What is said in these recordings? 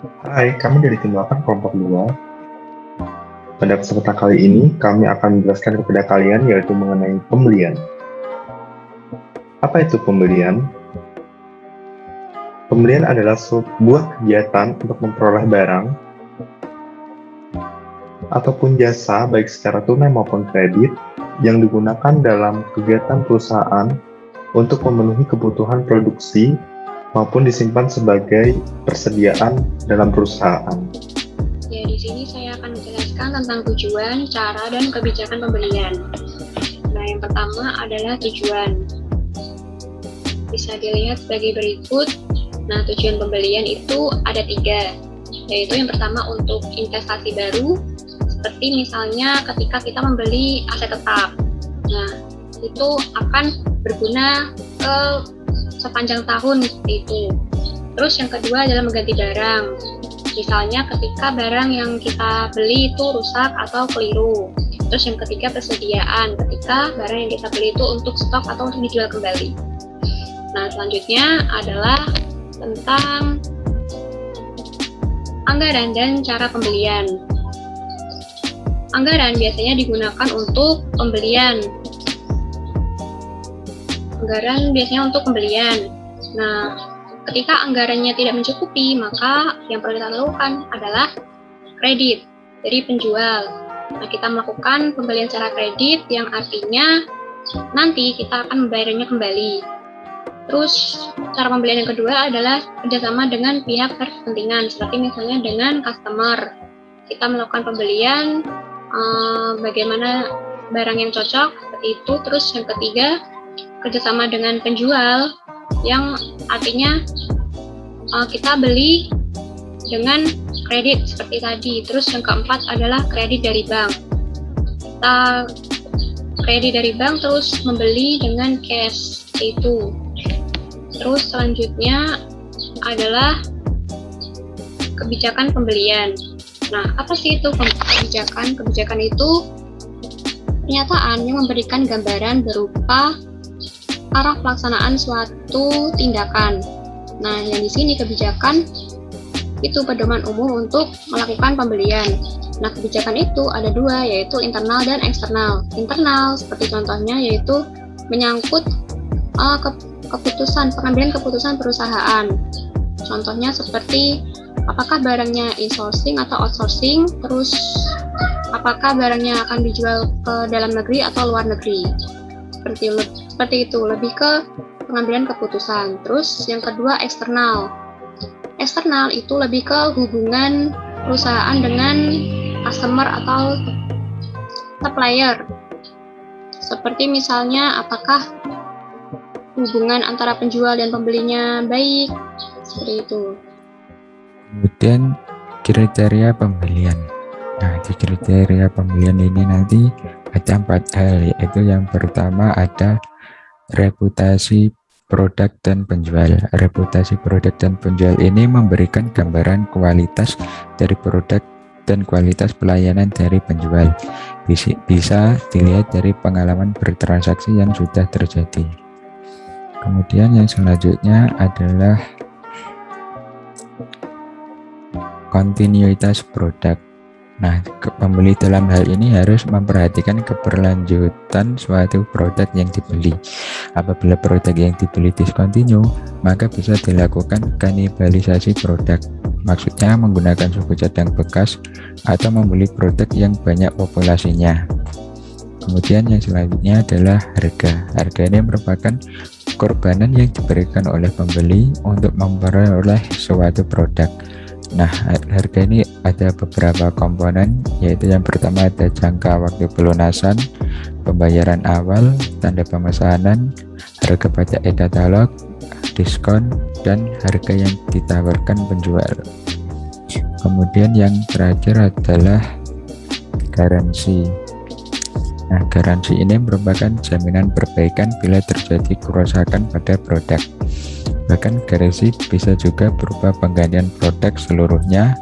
Hai, kami dari tim 8 kelompok 2. Pada kesempatan kali ini, kami akan menjelaskan kepada kalian yaitu mengenai pembelian. Apa itu pembelian? Pembelian adalah sebuah kegiatan untuk memperoleh barang ataupun jasa baik secara tunai maupun kredit yang digunakan dalam kegiatan perusahaan untuk memenuhi kebutuhan produksi maupun disimpan sebagai persediaan dalam perusahaan. Ya, di sini saya akan menjelaskan tentang tujuan, cara, dan kebijakan pembelian. Nah, yang pertama adalah tujuan. Bisa dilihat sebagai berikut. Nah, tujuan pembelian itu ada 3, yaitu yang pertama untuk investasi baru, seperti misalnya ketika kita membeli aset tetap. Nah, itu akan berguna ke sepanjang tahun seperti itu. Terus yang kedua adalah mengganti barang. Misalnya ketika barang yang kita beli itu rusak atau keliru. Terus yang ketiga persediaan, ketika barang yang kita beli itu untuk stok atau untuk dijual kembali. Nah, selanjutnya adalah tentang anggaran dan cara pembelian. Anggaran biasanya digunakan untuk pembelian. Nah, ketika anggarannya tidak mencukupi, maka yang perlu kita lakukan adalah kredit dari penjual. Nah, kita melakukan pembelian secara kredit yang artinya nanti kita akan membayarnya kembali. Terus, cara pembelian yang kedua adalah kerjasama dengan pihak berkepentingan, seperti misalnya dengan customer. Kita melakukan pembelian, bagaimana barang yang cocok, seperti itu. Terus yang ketiga, kerjasama dengan penjual, yang artinya kita beli dengan kredit seperti tadi. Terus yang keempat adalah kredit dari bank. Kita kredit dari bank terus membeli dengan cash itu. Terus selanjutnya adalah kebijakan pembelian. Nah, apa sih itu kebijakan? Kebijakan itu pernyataan yang memberikan gambaran berupa arah pelaksanaan suatu tindakan. Nah, yang di sini kebijakan itu pedoman umum untuk melakukan pembelian. Nah, kebijakan itu ada 2, yaitu internal dan eksternal. Internal seperti contohnya yaitu menyangkut pengambilan keputusan perusahaan. Contohnya seperti apakah barangnya insourcing atau outsourcing, terus apakah barangnya akan dijual ke dalam negeri atau luar negeri. Seperti itu, lebih ke pengambilan keputusan. Terus yang kedua eksternal. Eksternal itu lebih ke hubungan perusahaan dengan customer atau supplier. Seperti misalnya apakah hubungan antara penjual dan pembelinya baik, seperti itu. Kemudian kriteria pembelian. Nah, di kriteria pembelian ini nanti ada 4 hal, yaitu yang pertama ada reputasi produk dan penjual. Reputasi produk dan penjual ini memberikan gambaran kualitas dari produk dan kualitas pelayanan dari penjual. Bisa dilihat dari pengalaman bertransaksi yang sudah terjadi. Kemudian yang selanjutnya adalah kontinuitas produk. Nah, pembeli dalam hal ini harus memperhatikan keberlanjutan suatu produk yang dibeli. Apabila produk yang dibeli discontinue, maka bisa dilakukan kanibalisasi produk. Maksudnya menggunakan suku cadang bekas atau membeli produk yang banyak populasinya. Kemudian yang selanjutnya adalah harga. Harga ini merupakan korbanan yang diberikan oleh pembeli untuk memperoleh suatu produk. Nah, harga ini ada beberapa komponen, yaitu yang pertama ada jangka waktu pelunasan, pembayaran awal, tanda pemesanan, harga pada e-katalog, diskon, dan harga yang ditawarkan penjual. Kemudian yang terakhir adalah garansi. Nah, garansi ini merupakan jaminan perbaikan bila terjadi kerusakan pada produk. Bahkan garansi bisa juga berupa penggantian produk seluruhnya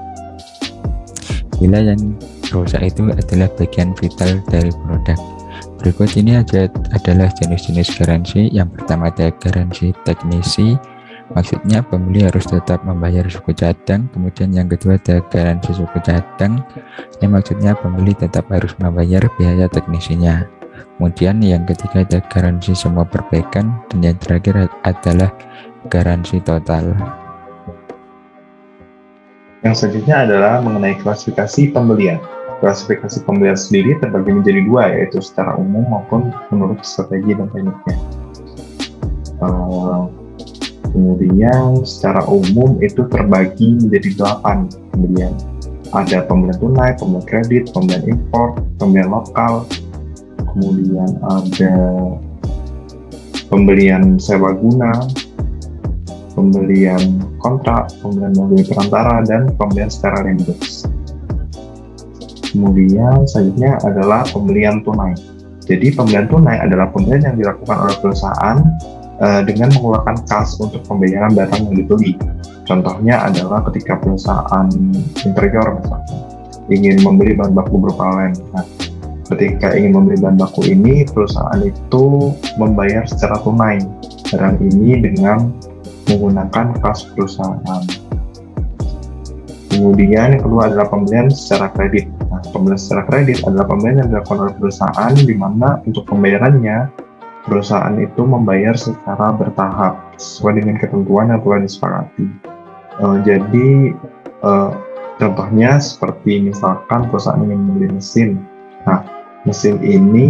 bila yang rusak itu adalah bagian vital dari produk. Berikut ini adalah jenis-jenis garansi. Yang pertama ada garansi teknisi, Maksudnya pembeli harus tetap membayar suku cadang. Kemudian yang kedua ada garansi suku cadang. Ini maksudnya pembeli tetap harus membayar biaya teknisinya. Kemudian yang ketiga ada garansi semua perbaikan, dan yang terakhir adalah garansi total. Yang selanjutnya adalah mengenai klasifikasi pembelian. Klasifikasi pembelian sendiri terbagi menjadi dua, yaitu secara umum maupun menurut strategi dan tekniknya. Kemudian secara umum itu terbagi menjadi 8 pembelian. Ada pembelian tunai, pembelian kredit, pembelian impor, pembelian lokal, kemudian ada pembelian sewa guna, pembelian kontrak, pembelian melalui perantara, dan pembelian secara reimburse. Kemudian selanjutnya adalah pembelian tunai. Jadi pembelian tunai adalah pembelian yang dilakukan oleh perusahaan dengan mengeluarkan kas untuk pembayaran barang yang dibeli. Contohnya adalah ketika perusahaan interior misalnya ingin membeli bahan baku berupa lem. Nah, ketika ingin membeli bahan baku ini, perusahaan itu membayar secara tunai barang ini dengan menggunakan kas perusahaan. Kemudian yang kedua adalah pembelian secara kredit. Nah, pembelian secara kredit adalah pembelian yang dilakukan oleh perusahaan di mana untuk pembayarannya perusahaan itu membayar secara bertahap sesuai dengan ketentuan yang telah disepakati. Jadi contohnya seperti misalkan perusahaan ingin membeli mesin. Nah, mesin ini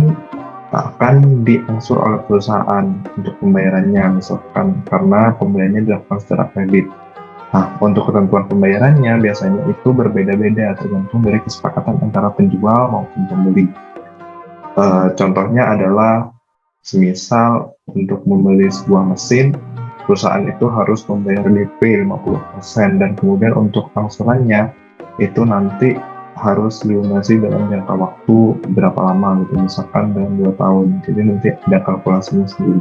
akan diangsur oleh perusahaan untuk pembayarannya, misalkan karena pembeliannya dilakukan secara kredit. Nah, untuk ketentuan pembayarannya biasanya itu berbeda-beda tergantung dari kesepakatan antara penjual maupun pembeli. Contohnya adalah semisal untuk membeli sebuah mesin, perusahaan itu harus membayar DP 50% dan kemudian untuk angsurannya itu nanti harus dilunasi dalam jangka waktu berapa lama gitu, misalkan dalam 2 tahun. Jadi nanti ada kalkulasinya sendiri.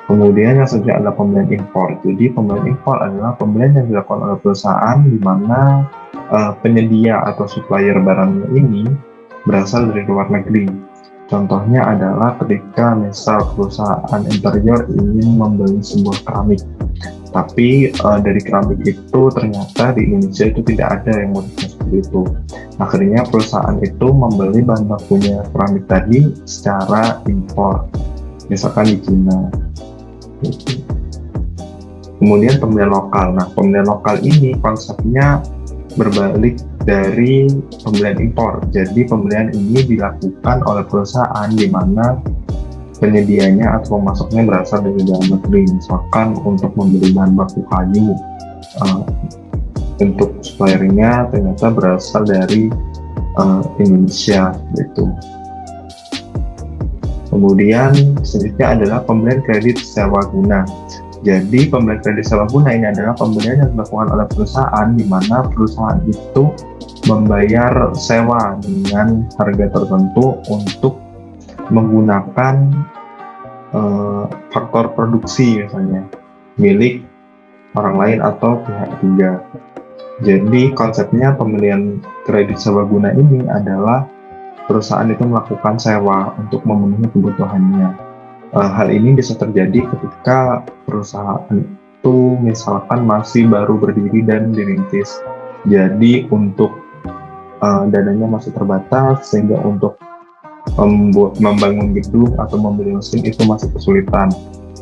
Kemudian yang selanjutnya adalah pembelian impor. Jadi pembelian impor adalah pembelian yang dilakukan oleh perusahaan di mana penyedia atau supplier barangnya ini berasal dari luar negeri. Contohnya adalah ketika misal perusahaan interior ingin membeli sebuah keramik, tapi dari keramik itu ternyata di Indonesia itu tidak ada yang modusnya seperti itu. Akhirnya perusahaan itu membeli bahan bakunya keramik tadi secara impor, misalkan di Cina. Kemudian pembelian lokal. Nah, pembelian lokal ini konsepnya berbalik dari pembelian impor. Jadi pembelian ini dilakukan oleh perusahaan di mana penyedianya atau pemasoknya berasal dari dalam negeri. Misalkan untuk membeli bahan baku kayu, untuk suppliernya ternyata berasal dari Indonesia gitu. Kemudian selanjutnya adalah pembelian kredit sewa guna. Jadi pembelian kredit sewa guna ini adalah pembelian yang dilakukan oleh perusahaan di mana perusahaan itu membayar sewa dengan harga tertentu untuk menggunakan faktor produksi misalnya milik orang lain atau pihak ketiga. Jadi konsepnya pembelian kredit sewa guna ini adalah perusahaan itu melakukan sewa untuk memenuhi kebutuhannya. Hal ini bisa terjadi ketika perusahaan itu misalkan masih baru berdiri dan dirintis. Jadi untuk dananya masih terbatas sehingga untuk membangun gedung atau membeli mesin itu masih kesulitan.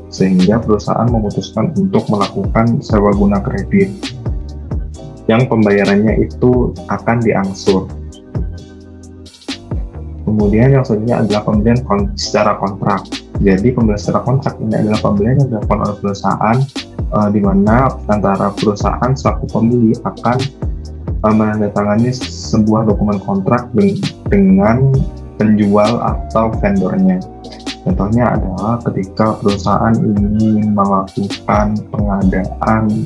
Sehingga perusahaan memutuskan untuk melakukan sewa guna kredit yang pembayarannya itu akan diangsur. Kemudian yang selanjutnya adalah pembelian secara kontrak. Jadi pembelian secara kontrak ini adalah pembelian yang dilakukan oleh perusahaan di mana antara perusahaan selaku pembeli akan menandatangani sebuah dokumen kontrak dengan penjual atau vendornya. Contohnya adalah ketika perusahaan ingin melakukan pengadaan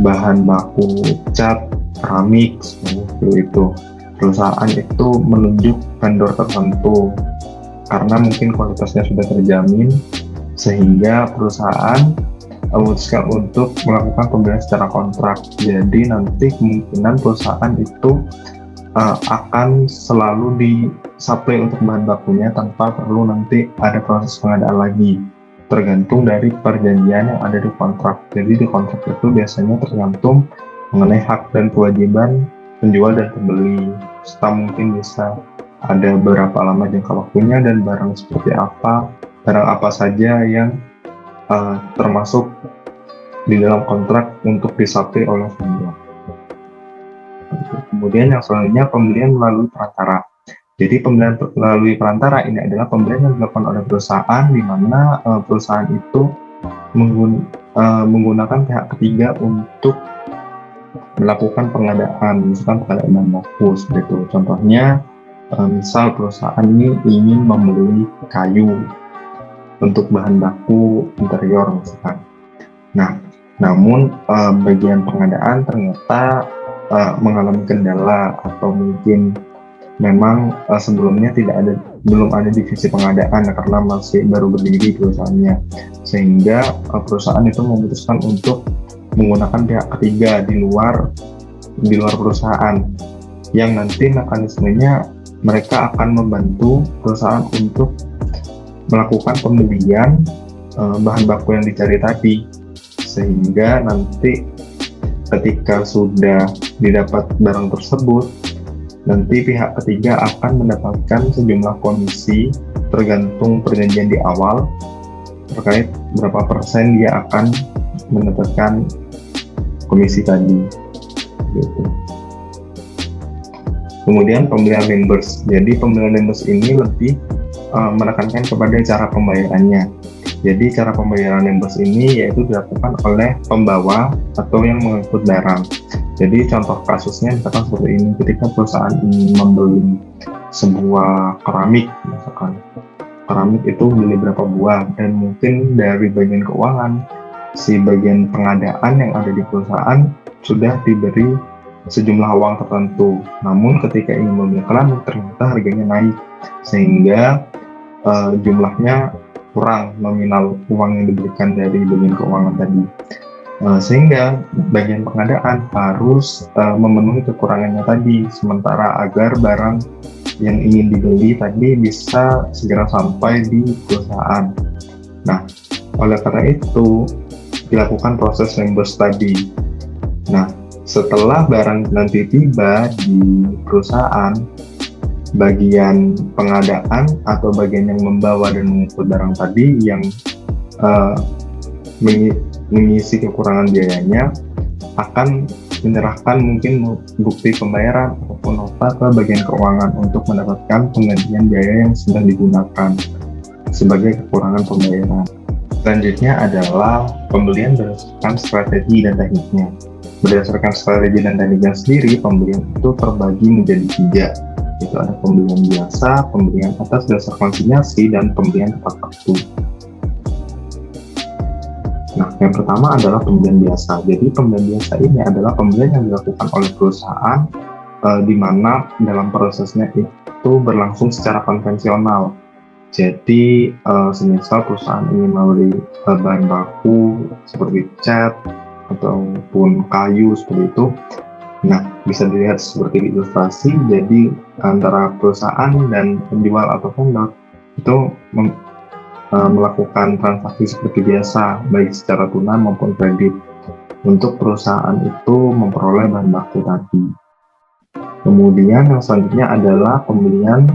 bahan baku cat, keramik, seperti itu. Perusahaan itu menunjuk vendor tertentu karena mungkin kualitasnya sudah terjamin, sehingga perusahaan memutuskan untuk melakukan pembelian secara kontrak. Jadi nanti kemungkinan perusahaan itu akan selalu disuplai untuk bahan bakunya tanpa perlu nanti ada proses pengadaan lagi. tergantung dari perjanjian yang ada di kontrak. Jadi di kontrak itu biasanya tergantung mengenai hak dan kewajiban penjual dan pembeli, serta mungkin bisa ada berapa lama jangka waktunya dan barang apa saja yang termasuk di dalam kontrak untuk disapri oleh penjual. Kemudian yang selanjutnya pembelian melalui perantara. Jadi pembelian melalui perantara ini adalah pembelian yang dilakukan oleh perusahaan di mana perusahaan itu menggunakan pihak ketiga untuk melakukan pengadaan, misalkan pengadaan bahan baku seperti itu. Contohnya, misal perusahaan ini ingin membeli kayu untuk bahan baku interior misalkan. Nah, namun bagian pengadaan ternyata mengalami kendala atau mungkin memang sebelumnya belum ada divisi pengadaan karena masih baru berdiri perusahaannya, sehingga perusahaan itu memutuskan untuk menggunakan pihak ketiga di luar perusahaan yang nanti mekanismenya mereka akan membantu perusahaan untuk melakukan pembelian bahan baku yang dicari tadi, sehingga nanti ketika sudah didapat barang tersebut, nanti pihak ketiga akan mendapatkan sejumlah komisi tergantung perjanjian di awal terkait berapa persen dia akan mendapatkan komisi tadi gitu. Kemudian pembelian reimburse. Jadi pembelian reimburse ini lebih menekankan kepada cara pembayarannya. Jadi cara pembayaran reimburse ini yaitu dilakukan oleh pembawa atau yang mengangkut barang. Jadi contoh kasusnya misalkan seperti ini, ketika perusahaan ingin membeli sebuah keramik, misalkan keramik itu beli berapa buah, dan mungkin dari bagian keuangan, si bagian pengadaan yang ada di perusahaan sudah diberi sejumlah uang tertentu. Namun ketika ingin membeli keramik ternyata harganya naik, sehingga jumlahnya kurang nominal uang yang diberikan dari bagian keuangan tadi. Sehingga bagian pengadaan harus memenuhi kekurangannya tadi, sementara agar barang yang ingin dibeli tadi bisa segera sampai di perusahaan. Nah, oleh karena itu dilakukan proses reimburse tadi. Nah, setelah barang nanti tiba di perusahaan, bagian pengadaan atau bagian yang membawa dan mengangkut barang tadi yang mengisi kekurangan biayanya akan menyerahkan mungkin bukti pembayaran ataupun nota ke bagian keuangan untuk mendapatkan penggantian biaya yang sudah digunakan sebagai kekurangan pembayaran. Selanjutnya adalah pembelian berdasarkan strategi dan tekniknya. Berdasarkan strategi dan tekniknya sendiri, pembelian itu terbagi menjadi 3. Itu ada pembelian biasa, pembelian atas dasar konsinyasi, dan pembelian tepat waktu. Nah, yang pertama adalah pembelian biasa. Jadi pembelian biasa ini adalah pembelian yang dilakukan oleh perusahaan di mana dalam prosesnya itu berlangsung secara konvensional. Jadi semisal perusahaan ingin membeli bahan baku seperti cat ataupun kayu seperti itu. Nah, bisa dilihat seperti ilustrasi. Jadi antara perusahaan dan penjual atau vendor itu melakukan transaksi seperti biasa, baik secara tunai maupun kredit. Untuk perusahaan itu memperoleh bahan baku tadi. Kemudian yang selanjutnya adalah pembelian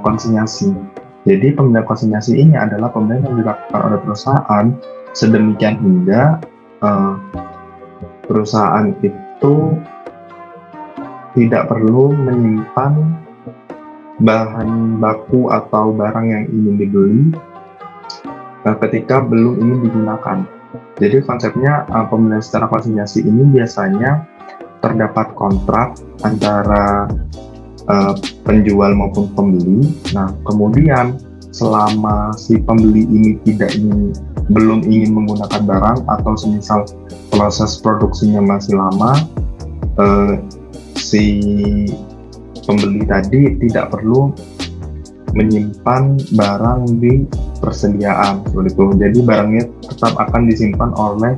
konsinyasi. Jadi pembelian konsinyasi ini adalah pembelian yang dilakukan oleh perusahaan sedemikian hingga perusahaan itu tidak perlu menyimpan bahan baku atau barang yang ingin dibeli ketika belum ingin digunakan. Jadi konsepnya pembelian secara konsinyasi ini biasanya terdapat kontrak antara penjual maupun pembeli. Nah, kemudian selama si pembeli ini belum ingin menggunakan barang atau semisal proses produksinya masih lama, si pembeli tadi tidak perlu menyimpan barang di persediaan seperti itu. Jadi barangnya tetap akan disimpan oleh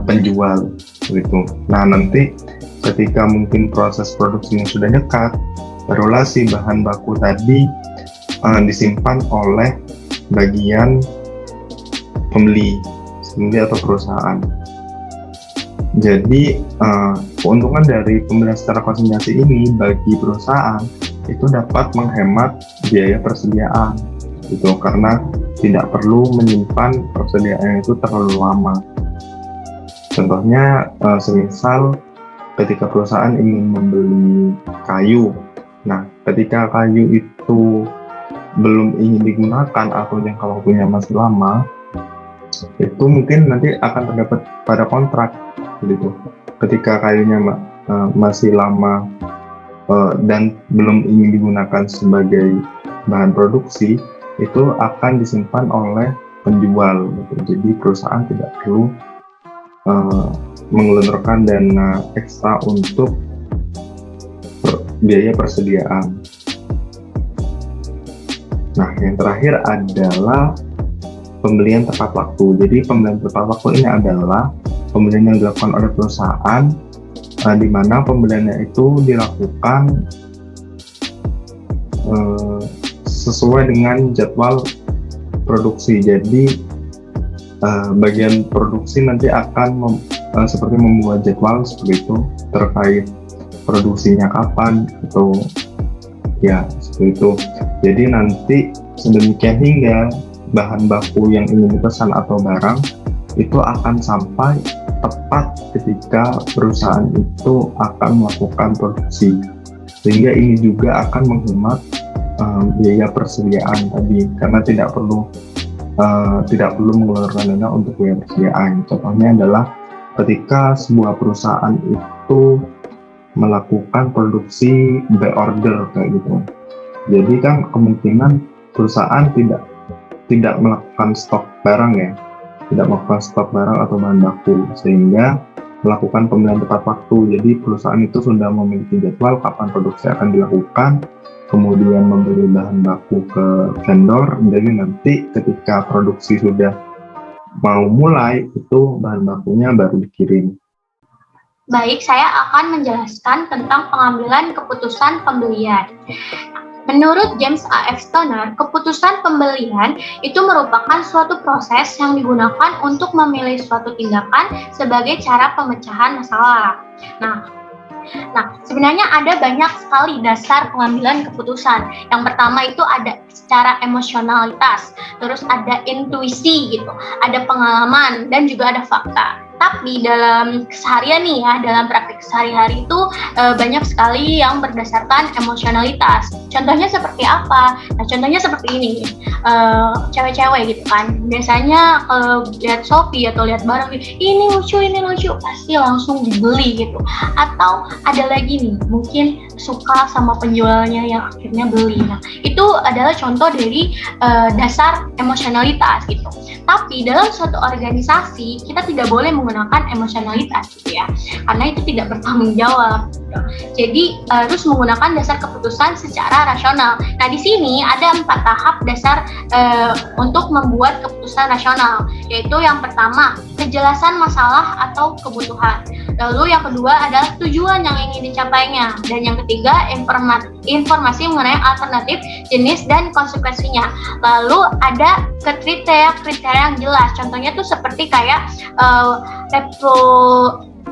penjual seperti itu. Nah, nanti ketika mungkin proses produksinya sudah dekat, barulah si bahan baku tadi disimpan oleh bagian pembeli atau perusahaan. Jadi keuntungan dari pembelian secara konsinyasi ini bagi perusahaan itu dapat menghemat biaya persediaan gitu, karena tidak perlu menyimpan persediaan itu terlalu lama. Contohnya semisal ketika perusahaan ingin membeli kayu, nah ketika kayu itu belum ingin digunakan atau jangka waktunya masih lama, itu mungkin nanti akan terdapat pada kontrak gitu. Ketika kayunya masih lama dan belum ingin digunakan sebagai bahan produksi, itu akan disimpan oleh penjual gitu. Jadi perusahaan tidak perlu mengelontorkan dana ekstra untuk biaya persediaan. Nah, yang terakhir adalah pembelian tepat waktu. Jadi pembelian tepat waktu ini adalah pembelian yang dilakukan oleh perusahaan di mana pembeliannya itu dilakukan sesuai dengan jadwal produksi. Jadi bagian produksi nanti akan seperti membuat jadwal seperti itu terkait produksinya kapan atau ya seperti itu. Jadi nanti sedemikian hingga bahan baku yang ingin dipesan atau barang itu akan sampai tepat ketika perusahaan itu akan melakukan produksi, sehingga ini juga akan menghemat biaya persediaan tadi, karena tidak perlu mengeluarkan dana untuk biaya persediaan. Contohnya adalah ketika sebuah perusahaan itu melakukan produksi by order kayak gitu. Jadi kan kemungkinan perusahaan tidak melakukan stok barang ya, tidak melakukan stok barang atau bahan baku, sehingga melakukan pembelian tepat waktu. Jadi perusahaan itu sudah memiliki jadwal kapan produksi akan dilakukan, kemudian membeli bahan baku ke vendor, jadi nanti ketika produksi sudah mau mulai, itu bahan bakunya baru dikirim. Baik, saya akan menjelaskan tentang pengambilan keputusan pembelian. Menurut James A.F. Stoner, keputusan pembelian itu merupakan suatu proses yang digunakan untuk memilih suatu tindakan sebagai cara pemecahan masalah. Nah, sebenarnya ada banyak sekali dasar pengambilan keputusan. Yang pertama itu ada secara emosionalitas, terus ada intuisi gitu, ada pengalaman, dan juga ada fakta. Tapi dalam keseharian nih ya, dalam praktik sehari-hari itu banyak sekali yang berdasarkan emosionalitas. Contohnya seperti apa? Nah, contohnya seperti ini, cewek-cewek gitu kan. Biasanya kalau lihat Shopee atau lihat barang, ini lucu, pasti langsung dibeli gitu. Atau ada lagi nih, mungkin suka sama penjualnya yang akhirnya beli. Nah, itu adalah contoh dari dasar emosionalitas gitu. Tapi dalam suatu organisasi kita tidak boleh menggunakan emosionalitas gitu ya, karena itu tidak bertanggung jawab gitu. Jadi harus menggunakan dasar keputusan secara rasional. Nah, di sini ada 4 tahap dasar untuk membuat keputusan rasional, yaitu yang pertama kejelasan masalah atau kebutuhan, lalu yang kedua adalah tujuan yang ingin dicapainya, dan yang ketiga informasi mengenai alternatif, jenis, dan konsekuensinya. Lalu ada kriteria yang jelas, contohnya tuh seperti kayak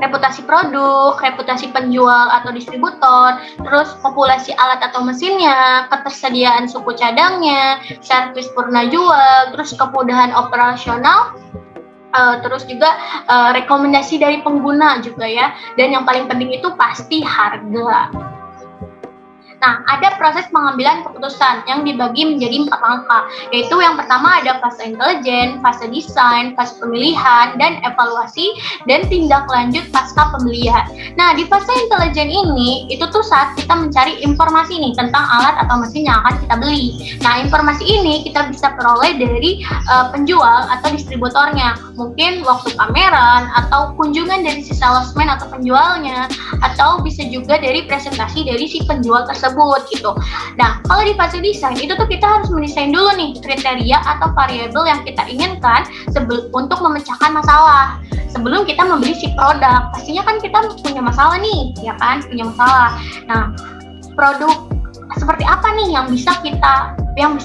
reputasi produk, reputasi penjual atau distributor, terus populasi alat atau mesinnya, ketersediaan suku cadangnya, servis purna jual, terus kemudahan operasional, terus juga rekomendasi dari pengguna juga ya, dan yang paling penting itu pasti harga. Nah, ada proses pengambilan keputusan yang dibagi menjadi 4 langkah, yaitu yang pertama ada fase intelijen, fase desain, fase pemilihan, dan evaluasi, dan tindak lanjut pasca pembelian. Nah, di fase intelijen ini, itu tuh saat kita mencari informasi nih tentang alat atau mesin yang akan kita beli. Nah, informasi ini kita bisa peroleh dari penjual atau distributornya, mungkin waktu pameran, atau kunjungan dari si salesman atau penjualnya, atau bisa juga dari presentasi dari si penjual tersebut gitu. Nah, kalau di fase desain itu tuh kita harus mendesain dulu nih kriteria atau variabel yang kita inginkan untuk memecahkan masalah. Sebelum kita membeli si produk, pastinya kan kita punya masalah nih, ya kan? Punya masalah. Nah, produk seperti apa nih yang bisa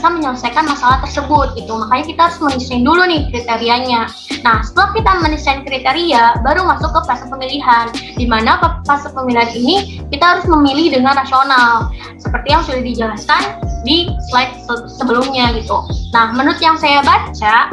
menyelesaikan masalah tersebut gitu. Makanya kita harus mendesain dulu nih kriterianya. Nah, setelah kita mendesain kriteria, baru masuk ke fase pemilihan. Di mana fase pemilihan ini kita harus memilih dengan rasional, seperti yang sudah dijelaskan di slide sebelumnya gitu. Nah, menurut yang saya baca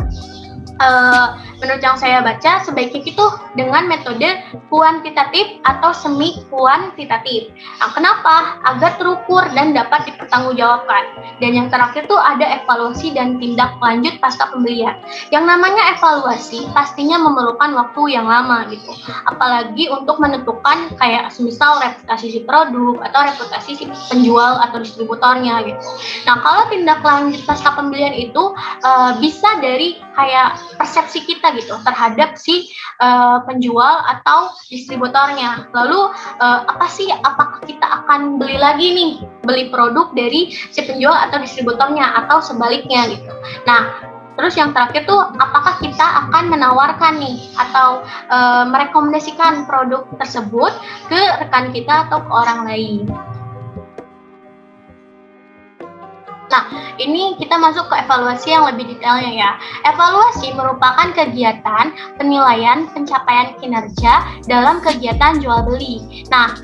sebaiknya itu dengan metode kuantitatif atau semi kuantitatif. Nah, kenapa? Agar terukur dan dapat dipertanggungjawabkan. Dan yang terakhir tuh ada evaluasi dan tindak lanjut pasca pembelian. Yang namanya evaluasi pastinya memerlukan waktu yang lama gitu. Apalagi untuk menentukan kayak semisal reputasi si produk atau reputasi si penjual atau distributornya gitu. Nah, kalau tindak lanjut pasca pembelian itu bisa dari kayak persepsi kita gitu terhadap si penjual atau distributornya. Lalu apakah kita akan beli produk dari si penjual atau distributornya atau sebaliknya gitu. Nah, terus yang terakhir tuh apakah kita akan menawarkan nih atau merekomendasikan produk tersebut ke rekan kita atau ke orang lain. Nah, ini kita masuk ke evaluasi yang lebih detailnya ya. Evaluasi merupakan kegiatan penilaian pencapaian kinerja dalam kegiatan jual beli. Nah,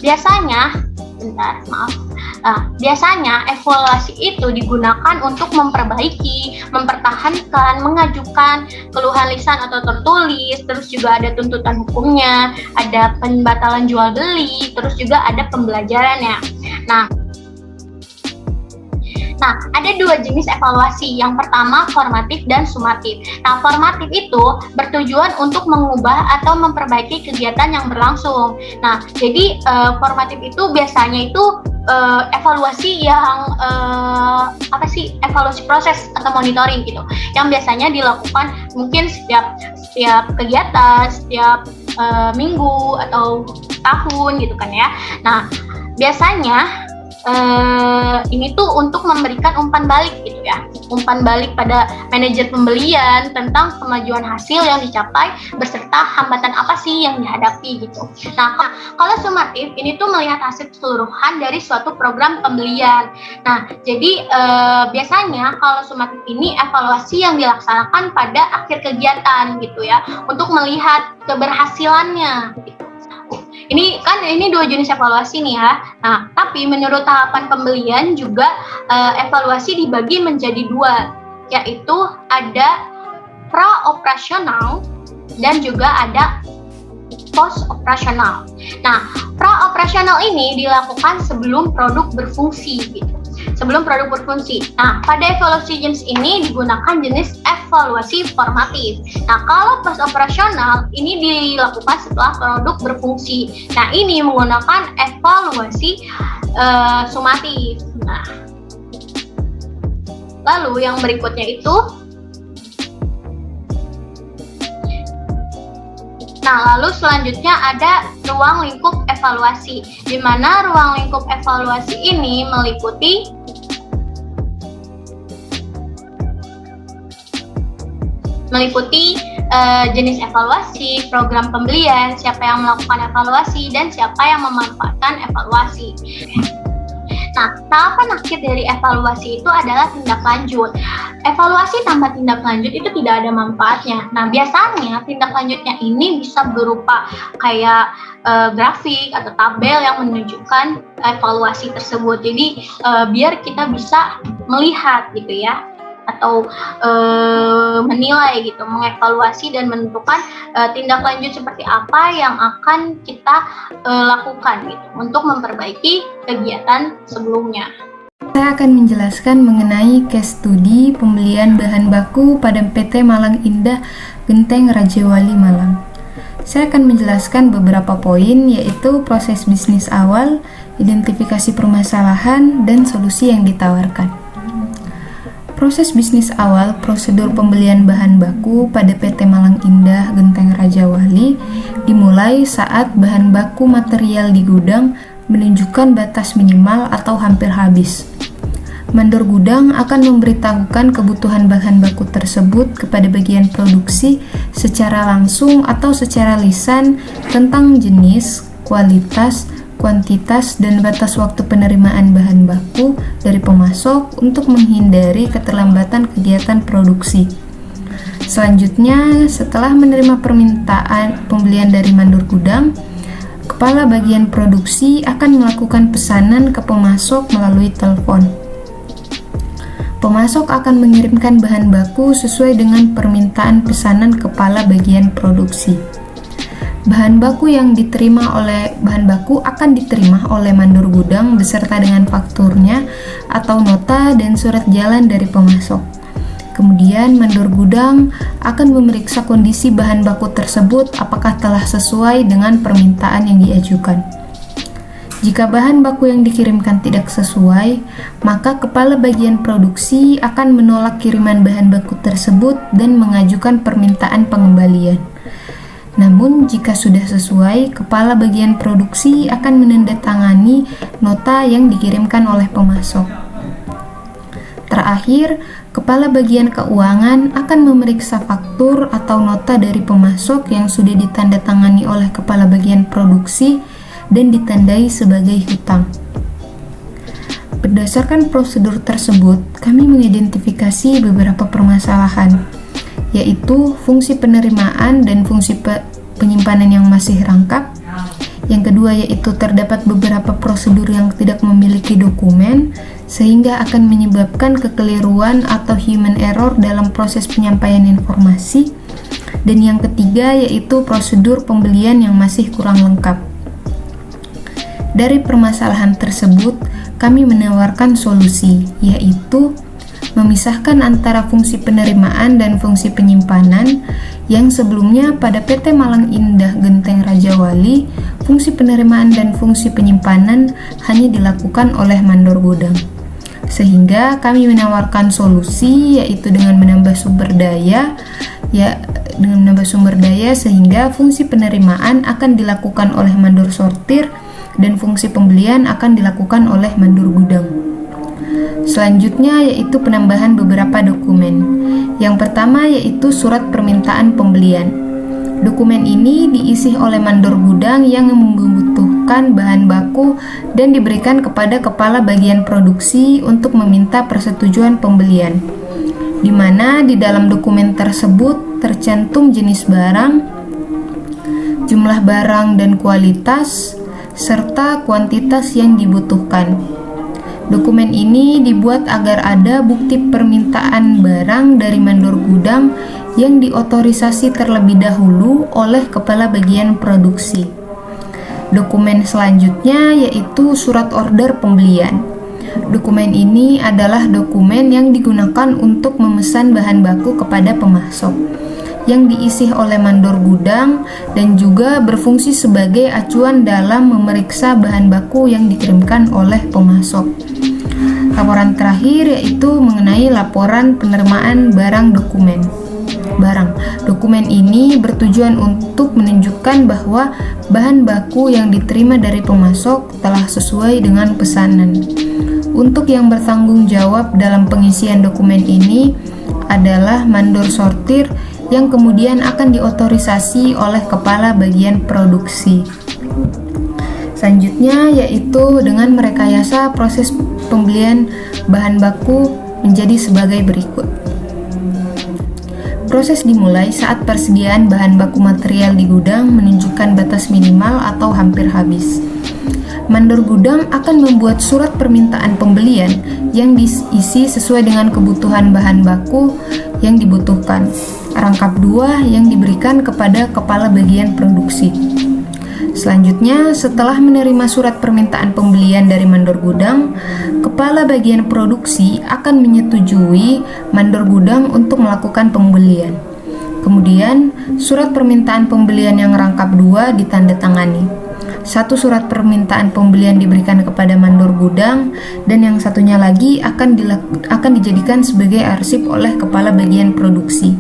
biasanya evaluasi itu digunakan untuk memperbaiki, mempertahankan, mengajukan keluhan lisan atau tertulis, terus juga ada tuntutan hukumnya, ada pembatalan jual beli, terus juga ada pembelajarannya. Nah, ada dua jenis evaluasi. Yang pertama, formatif dan sumatif. Nah, formatif itu bertujuan untuk mengubah atau memperbaiki kegiatan yang berlangsung. Nah, jadi formatif itu biasanya itu evaluasi yang evaluasi proses atau monitoring gitu. Yang biasanya dilakukan mungkin setiap kegiatan, setiap minggu atau tahun gitu kan ya. Nah, biasanya ini tuh untuk memberikan umpan balik gitu ya, umpan balik pada manajer pembelian tentang kemajuan hasil yang dicapai beserta hambatan apa sih yang dihadapi gitu. Nah, kalau sumatif ini tuh melihat hasil keseluruhan dari suatu program pembelian. Nah, jadi biasanya kalau sumatif ini evaluasi yang dilaksanakan pada akhir kegiatan gitu ya, untuk melihat keberhasilannya gitu. Ini dua jenis evaluasi nih ya. Nah, tapi menurut tahapan pembelian juga evaluasi dibagi menjadi dua, yaitu ada pra-operasional dan juga ada post-operasional. Nah, pra-operasional ini dilakukan sebelum produk berfungsi gitu. Nah, pada evaluasi jenis ini digunakan jenis evaluasi formatif. Nah, kalau post operasional ini dilakukan setelah produk berfungsi. Nah, ini menggunakan evaluasi sumatif. Nah, lalu yang berikutnya itu, lalu selanjutnya ada ruang lingkup evaluasi, di mana ruang lingkup evaluasi ini meliputi jenis evaluasi, program pembelian, siapa yang melakukan evaluasi, dan siapa yang memanfaatkan evaluasi. Nah, tahapan akhir dari evaluasi itu adalah tindak lanjut. Evaluasi tanpa tindak lanjut itu tidak ada manfaatnya. Nah, biasanya tindak lanjutnya ini bisa berupa kayak grafik atau tabel yang menunjukkan evaluasi tersebut. Jadi, biar kita bisa melihat gitu ya, atau menilai gitu, mengevaluasi dan menentukan tindak lanjut seperti apa yang akan kita lakukan gitu untuk memperbaiki kegiatan sebelumnya. Saya akan menjelaskan mengenai case study pembelian bahan baku pada PT Malang Indah Genteng Rajawali Malang. Saya akan menjelaskan beberapa poin, yaitu proses bisnis awal, identifikasi permasalahan, dan solusi yang ditawarkan. Proses bisnis awal prosedur pembelian bahan baku pada PT Malang Indah Genteng Rajawali dimulai saat bahan baku material di gudang menunjukkan batas minimal atau hampir habis. Mandor gudang akan memberitahukan kebutuhan bahan baku tersebut kepada bagian produksi secara langsung atau secara lisan tentang jenis, kualitas, kuantitas, dan batas waktu penerimaan bahan baku dari pemasok untuk menghindari keterlambatan kegiatan produksi. Selanjutnya, setelah menerima permintaan pembelian dari mandor gudang, kepala bagian produksi akan melakukan pesanan ke pemasok melalui telepon. Pemasok akan mengirimkan bahan baku sesuai dengan permintaan pesanan kepala bagian produksi. Bahan baku akan diterima oleh mandor gudang beserta dengan fakturnya atau nota dan surat jalan dari pemasok. Kemudian mandor gudang akan memeriksa kondisi bahan baku tersebut apakah telah sesuai dengan permintaan yang diajukan. Jika bahan baku yang dikirimkan tidak sesuai, maka kepala bagian produksi akan menolak kiriman bahan baku tersebut dan mengajukan permintaan pengembalian. Namun, jika sudah sesuai, kepala bagian produksi akan menandatangani nota yang dikirimkan oleh pemasok. Terakhir, kepala bagian keuangan akan memeriksa faktur atau nota dari pemasok yang sudah ditandatangani oleh kepala bagian produksi dan ditandai sebagai hutang. Berdasarkan prosedur tersebut, kami mengidentifikasi beberapa permasalahan, yaitu fungsi penerimaan dan fungsi penyimpanan yang masih rangkap. Yang kedua yaitu terdapat beberapa prosedur yang tidak memiliki dokumen, sehingga akan menyebabkan kekeliruan atau human error dalam proses penyampaian informasi. Dan yang ketiga yaitu prosedur pembelian yang masih kurang lengkap. Dari permasalahan tersebut, kami menawarkan solusi, yaitu memisahkan antara fungsi penerimaan dan fungsi penyimpanan yang sebelumnya pada PT Malang Indah Genteng Rajawali, fungsi penerimaan dan fungsi penyimpanan hanya dilakukan oleh mandor gudang. Sehingga kami menawarkan solusi yaitu dengan menambah sumber daya, sehingga fungsi penerimaan akan dilakukan oleh mandor sortir dan fungsi pembelian akan dilakukan oleh mandor gudang. Selanjutnya yaitu penambahan beberapa dokumen. Yang pertama yaitu surat permintaan pembelian. Dokumen ini diisi oleh mandor gudang yang membutuhkan bahan baku dan diberikan kepada kepala bagian produksi untuk meminta persetujuan pembelian, di mana di dalam dokumen tersebut tercantum jenis barang, jumlah barang dan kualitas, serta kuantitas yang dibutuhkan. Dokumen ini dibuat agar ada bukti permintaan barang dari mandor gudang yang diotorisasi terlebih dahulu oleh kepala bagian produksi. Dokumen selanjutnya yaitu surat order pembelian. Dokumen ini adalah dokumen yang digunakan untuk memesan bahan baku kepada pemasok, yang diisi oleh mandor gudang dan juga berfungsi sebagai acuan dalam memeriksa bahan baku yang dikirimkan oleh pemasok. Laporan terakhir yaitu mengenai laporan penerimaan barang. Dokumen ini bertujuan untuk menunjukkan bahwa bahan baku yang diterima dari pemasok telah sesuai dengan pesanan. Untuk yang bertanggung jawab dalam pengisian dokumen ini adalah mandor sortir yang kemudian akan diotorisasi oleh kepala bagian produksi. Selanjutnya yaitu dengan merekayasa proses pembelian bahan baku menjadi sebagai berikut. Proses dimulai saat persediaan bahan baku material di gudang menunjukkan batas minimal atau hampir habis. Mandor gudang akan membuat surat permintaan pembelian yang diisi sesuai dengan kebutuhan bahan baku yang dibutuhkan. Rangkap 2 yang diberikan kepada kepala bagian produksi. Selanjutnya, setelah menerima surat permintaan pembelian dari mandor gudang, kepala bagian produksi akan menyetujui mandor gudang untuk melakukan pembelian. Kemudian, surat permintaan pembelian yang rangkap 2 ditandatangani. Satu surat permintaan pembelian diberikan kepada mandor gudang dan yang satunya lagi akan dijadikan sebagai arsip oleh kepala bagian produksi.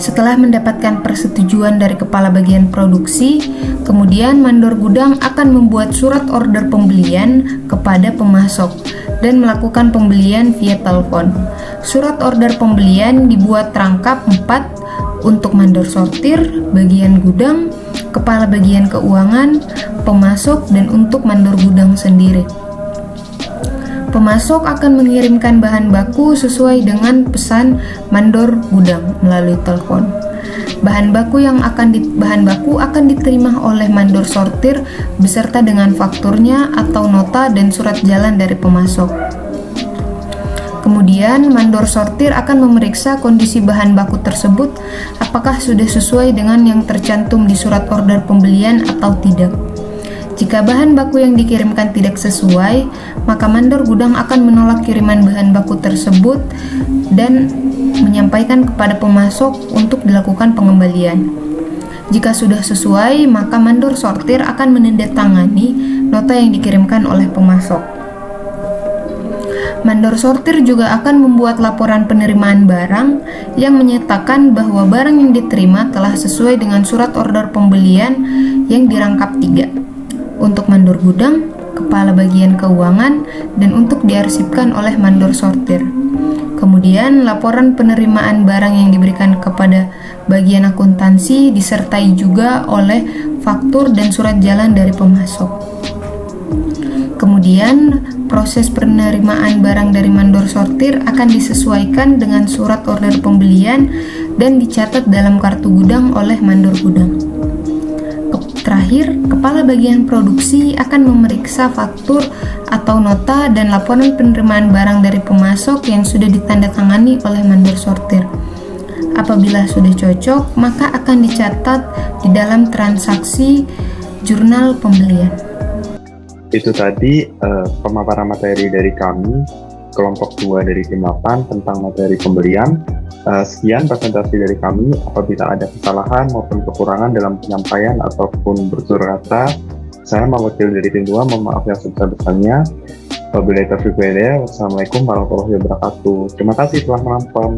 Setelah mendapatkan persetujuan dari kepala bagian produksi, kemudian mandor gudang akan membuat surat order pembelian kepada pemasok dan melakukan pembelian via telepon. Surat order pembelian dibuat rangkap 4 Untuk mandor sortir, bagian gudang, kepala bagian keuangan, pemasok, dan untuk mandor gudang sendiri. Pemasok akan mengirimkan bahan baku sesuai dengan pesan mandor gudang melalui telepon. Bahan baku akan diterima oleh mandor sortir beserta dengan fakturnya atau nota dan surat jalan dari pemasok. Kemudian, mandor sortir akan memeriksa kondisi bahan baku tersebut apakah sudah sesuai dengan yang tercantum di surat order pembelian atau tidak. Jika bahan baku yang dikirimkan tidak sesuai, maka mandor gudang akan menolak kiriman bahan baku tersebut dan menyampaikan kepada pemasok untuk dilakukan pengembalian. Jika sudah sesuai, maka mandor sortir akan menandatangani nota yang dikirimkan oleh pemasok. Mandor sortir juga akan membuat laporan penerimaan barang yang menyatakan bahwa barang yang diterima telah sesuai dengan surat order pembelian yang dirangkap 3. Untuk mandor gudang, kepala bagian keuangan, dan untuk diarsipkan oleh mandor sortir. Kemudian, laporan penerimaan barang yang diberikan kepada bagian akuntansi disertai juga oleh faktur dan surat jalan dari pemasok. Kemudian, proses penerimaan barang dari mandor sortir akan disesuaikan dengan surat order pembelian dan dicatat dalam kartu gudang oleh mandor gudang. Terakhir, kepala bagian produksi akan memeriksa faktur atau nota dan laporan penerimaan barang dari pemasok yang sudah ditandatangani oleh mandor sortir. Apabila sudah cocok, maka akan dicatat di dalam transaksi jurnal pembelian. Itu tadi pemaparan materi dari kami, kelompok 2 dari tim 8 tentang materi pembelian. Sekian presentasi dari kami. Apabila ada kesalahan maupun kekurangan dalam penyampaian ataupun bertutur kata, saya mewakili dari tim 2 mohon maaf yang sebesar-besarnya. Wabillahi taufiq wal hidayah. Wassalamualaikum warahmatullahi wabarakatuh. Terima kasih telah menonton.